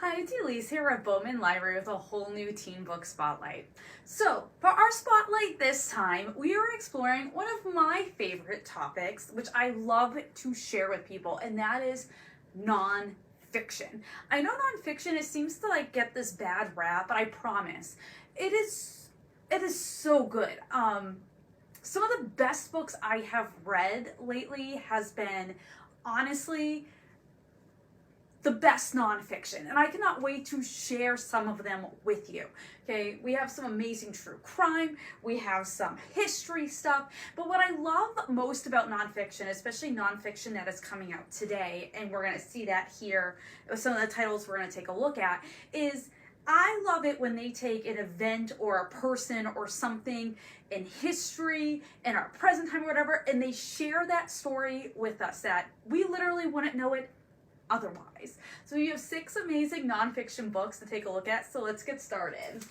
Hi, it's Elyse here at Bowman Library with a whole new teen book spotlight. So, for our spotlight this time, we are exploring one of my favorite topics, which I love to share with people, and that is nonfiction. I know nonfiction, it seems to get this bad rap, but I promise, it is so good. Some of the best books I have read lately has been, honestly, the best nonfiction, and I cannot wait to share some of them with you. Okay, we have some amazing true crime, we have some history stuff, but what I love most about nonfiction, especially nonfiction that is coming out today, and we're going to see that here with some of the titles we're going to take a look at, is I love it when they take an event or a person or something in history, in our present time or whatever, and they share that story with us that we literally wouldn't know it otherwise. So you have 6 amazing nonfiction books to take a look at, so let's get started.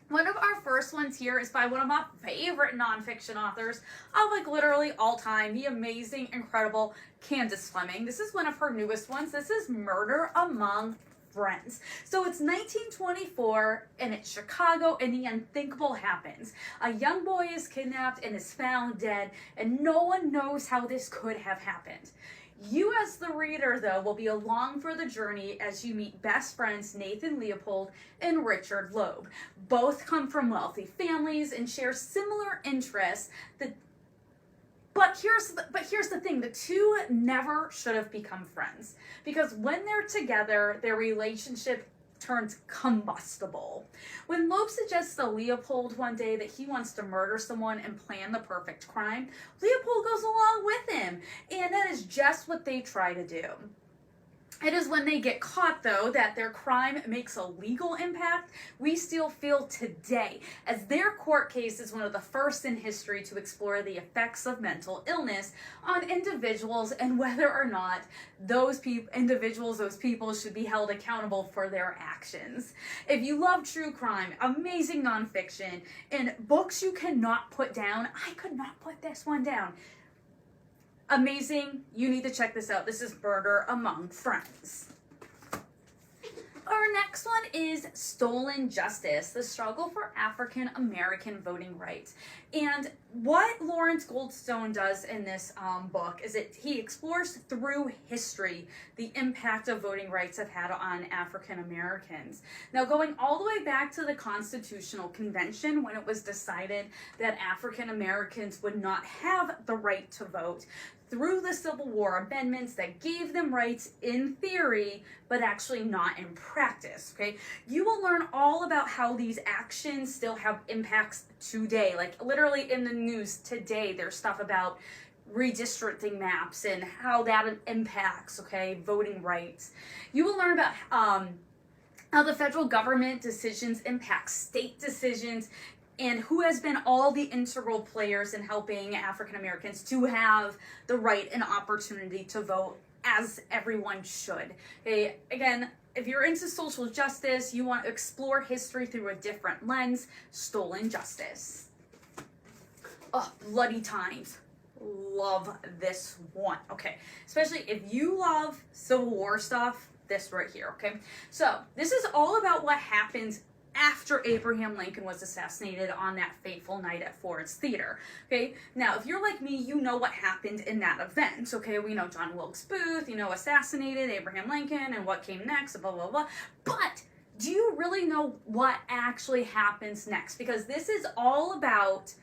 One of our first ones here is by one of my favorite nonfiction authors of literally all time, the amazing, incredible Candace Fleming. This is one of her newest ones. This is Murder Among Friends. So it's 1924 and it's Chicago and the unthinkable happens. A young boy is kidnapped and is found dead, and no one knows how this could have happened. You as the reader, though, will be along for the journey as you meet best friends Nathan Leopold and Richard Loeb. Both come from wealthy families and share similar interests. But here's the thing, the two never should have become friends, because when they're together, their relationship turns combustible. When Loeb suggests to Leopold one day that he wants to murder someone and plan the perfect crime, Leopold goes along with him, and that is just what they try to do. It is when they get caught, though, that their crime makes a legal impact we still feel today, as their court case is one of the first in history to explore the effects of mental illness on individuals and whether or not those people should be held accountable for their actions. If you love true crime, amazing nonfiction, and books you cannot put down, I could not put this one down. Amazing, you need to check this out. This is Murder Among Friends. Our next one is Stolen Justice, the struggle for African American voting rights. And what Lawrence Goldstone does in this book is that he explores through history the impact of voting rights have had on African Americans. Now, going all the way back to the Constitutional Convention, when it was decided that African Americans would not have the right to vote, through the Civil War amendments that gave them rights in theory, but actually not in practice, okay? You will learn all about how these actions still have impacts today. Literally in the news today, there's stuff about redistricting maps and how that impacts, okay, voting rights. You will learn about how the federal government decisions impact state decisions, and who has been all the integral players in helping African Americans to have the right and opportunity to vote, as everyone should. Okay, again, if you're into social justice, you want to explore history through a different lens, Stolen Justice. Oh, Bloody Times. Love this one. Okay, especially if you love Civil War stuff, this right here, okay? So, this is all about what happens after Abraham Lincoln was assassinated on that fateful night at Ford's Theater, okay? Now, if you're like me, you know what happened in that event, okay? We know John Wilkes Booth, assassinated Abraham Lincoln and what came next, blah, blah, blah. But do you really know what actually happens next? Because this is all about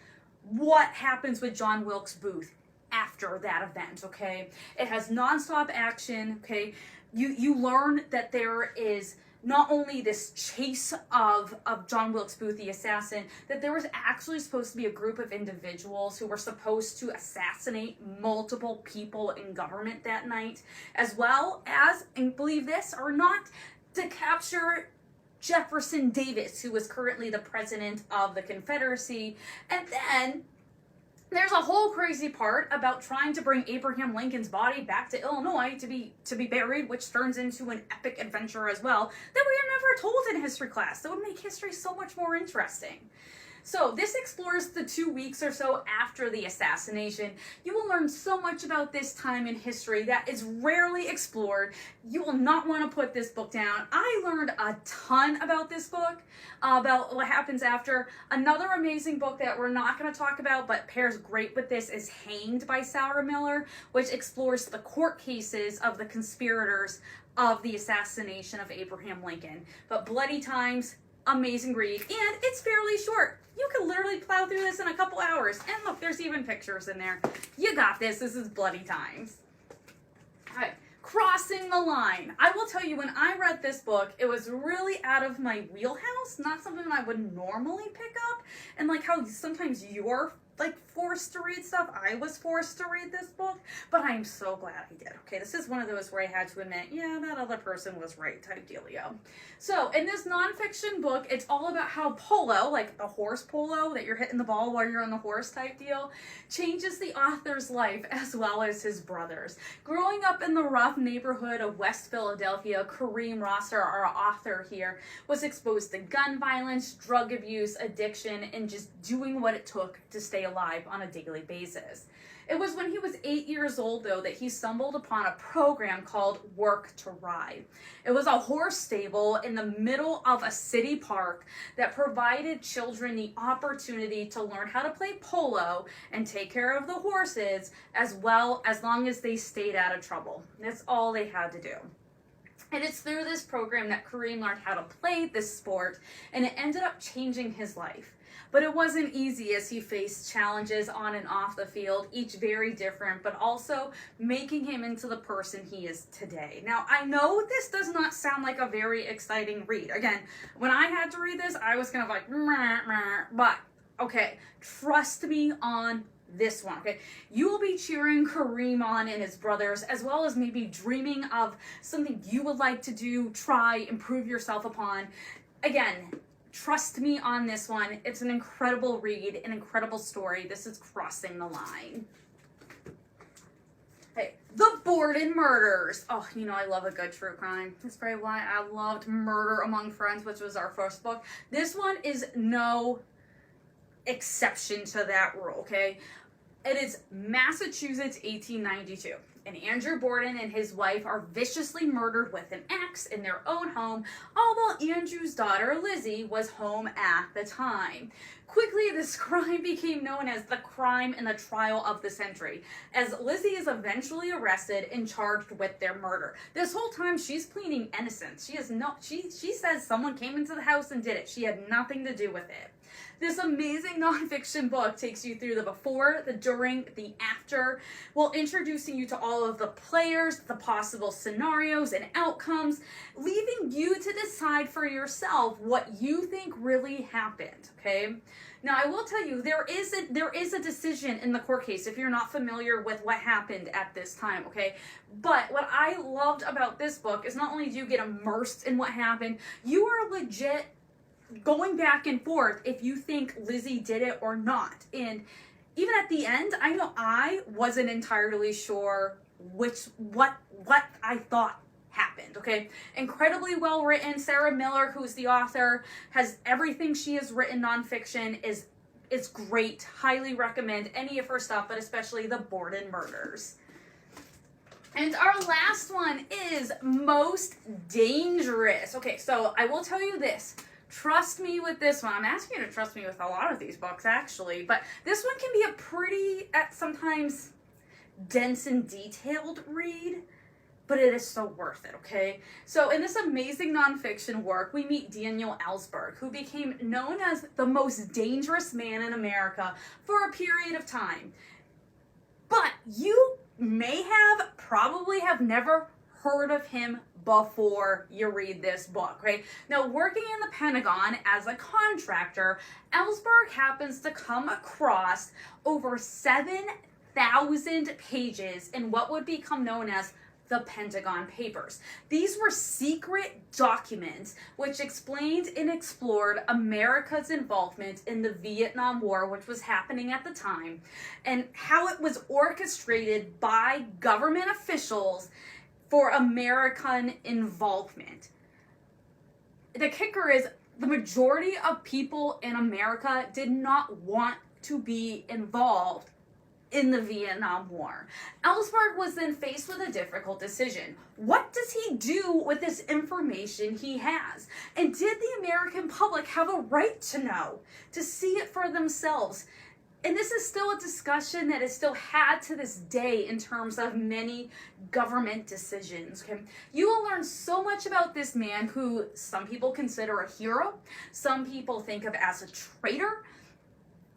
what happens with John Wilkes Booth after that event, okay? It has nonstop action, okay? You learn that there is not only this chase of John Wilkes Booth, the assassin, that there was actually supposed to be a group of individuals who were supposed to assassinate multiple people in government that night, as well as, and believe this or not, to capture Jefferson Davis, who was currently the president of the Confederacy. And then there's a whole crazy part about trying to bring Abraham Lincoln's body back to Illinois to be buried, which turns into an epic adventure as well that we are never told in history class. That would make history so much more interesting. So this explores the 2 weeks or so after the assassination. You will learn so much about this time in history that is rarely explored. You will not want to put this book down. I learned a ton about this book, about what happens after. Another amazing book that we're not going to talk about but pairs great with this is Hanged by Sarah Miller, which explores the court cases of the conspirators of the assassination of Abraham Lincoln. But Bloody Times, amazing read, and it's fairly short. You can literally plow through this in a couple hours. And look, there's even pictures in there. You got this. This is Bloody Times. All right. Crossing the Line. I will tell you, when I read this book, it was really out of my wheelhouse, not something that I would normally pick up. And like how sometimes you're like forced to read stuff, I was forced to read this book, but I'm so glad I did. Okay, this is one of those where I had to admit, yeah, that other person was right type dealio. So in this nonfiction book, it's all about how polo, like a horse polo that you're hitting the ball while you're on the horse type deal, changes the author's life as well as his brother's. Growing up in the rough neighborhood of West Philadelphia, Kareem Rosser, our author here, was exposed to gun violence, drug abuse, addiction, and just doing what it took to stay alive on a daily basis. It was when he was 8 years old, though, that he stumbled upon a program called Work to Ride. It was a horse stable in the middle of a city park that provided children the opportunity to learn how to play polo and take care of the horses as long as they stayed out of trouble. That's all they had to do. And it's through this program that Kareem learned how to play this sport, and it ended up changing his life. But it wasn't easy as he faced challenges on and off the field, each very different, but also making him into the person he is today. Now, I know this does not sound like a very exciting read. Again, when I had to read this, I was kind of like, but okay, trust me on this one, okay? You will be cheering Kareem on and his brothers, as well as maybe dreaming of something you would like to do, try, improve yourself upon. Again, trust me on this one. It's an incredible read, an incredible story. This is Crossing the Line. Hey, The Borden Murders. Oh, you know I love a good true crime. That's probably why I loved Murder Among Friends, which was our first book. This one is no exception to that rule, okay? It is Massachusetts, 1892. And Andrew Borden and his wife are viciously murdered with an axe in their own home, all while Andrew's daughter, Lizzie, was home at the time. Quickly, this crime became known as the crime and the trial of the century, as Lizzie is eventually arrested and charged with their murder. This whole time, she's pleading innocence. She says someone came into the house and did it. She had nothing to do with it. This amazing nonfiction book takes you through the before, the during, the after, while introducing you to all of the players, the possible scenarios and outcomes, leaving you to decide for yourself what you think really happened, okay? Now, I will tell you, there is a decision in the court case if you're not familiar with what happened at this time, okay? But what I loved about this book is not only do you get immersed in what happened, you are legit going back and forth if you think Lizzie did it or not. And even at the end, I know I wasn't entirely sure what I thought happened, okay? Incredibly well written. Sarah Miller, who's the author, has everything she has written nonfiction is great. Highly recommend any of her stuff, but especially The Borden Murders. And our last one is Most Dangerous. Okay, so I will tell you this. Trust me with this one. I'm asking you to trust me with a lot of these books, actually. But this one can be a pretty, sometimes, dense and detailed read. But it is so worth it, okay? So in this amazing nonfiction work, we meet Daniel Ellsberg, who became known as the most dangerous man in America for a period of time. But you probably have never heard of him before you read this book, right? Now, working in the Pentagon as a contractor, Ellsberg happens to come across over 7,000 pages in what would become known as the Pentagon Papers. These were secret documents which explained and explored America's involvement in the Vietnam War, which was happening at the time, and how it was orchestrated by government officials for American involvement. The kicker is the majority of people in America did not want to be involved in the Vietnam War. Ellsberg was then faced with a difficult decision. What does he do with this information he has? And did the American public have a right to know, to see it for themselves? And this is still a discussion that is still had to this day in terms of many government decisions. Okay? You will learn so much about this man who some people consider a hero, some people think of as a traitor.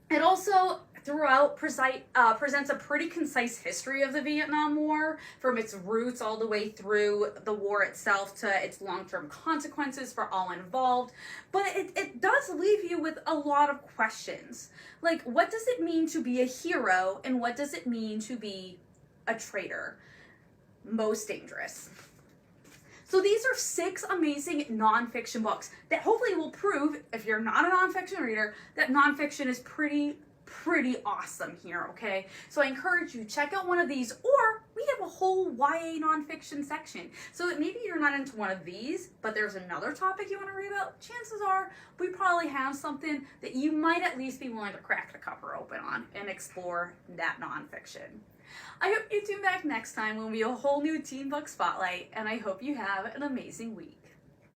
It also throughout presents a pretty concise history of the Vietnam War, from its roots all the way through the war itself to its long-term consequences for all involved. But it does leave you with a lot of questions. Like, what does it mean to be a hero, and what does it mean to be a traitor? Most dangerous. So these are 6 amazing nonfiction books that hopefully will prove, if you're not a nonfiction reader, that nonfiction is pretty awesome here, okay? So I encourage you, check out one of these, or we have a whole YA nonfiction section. So maybe you're not into one of these, but there's another topic you want to read about. Chances are we probably have something that you might at least be willing to crack the cover open on and explore that nonfiction. I hope you tune back next time when we have a whole new teen book spotlight, and I hope you have an amazing week.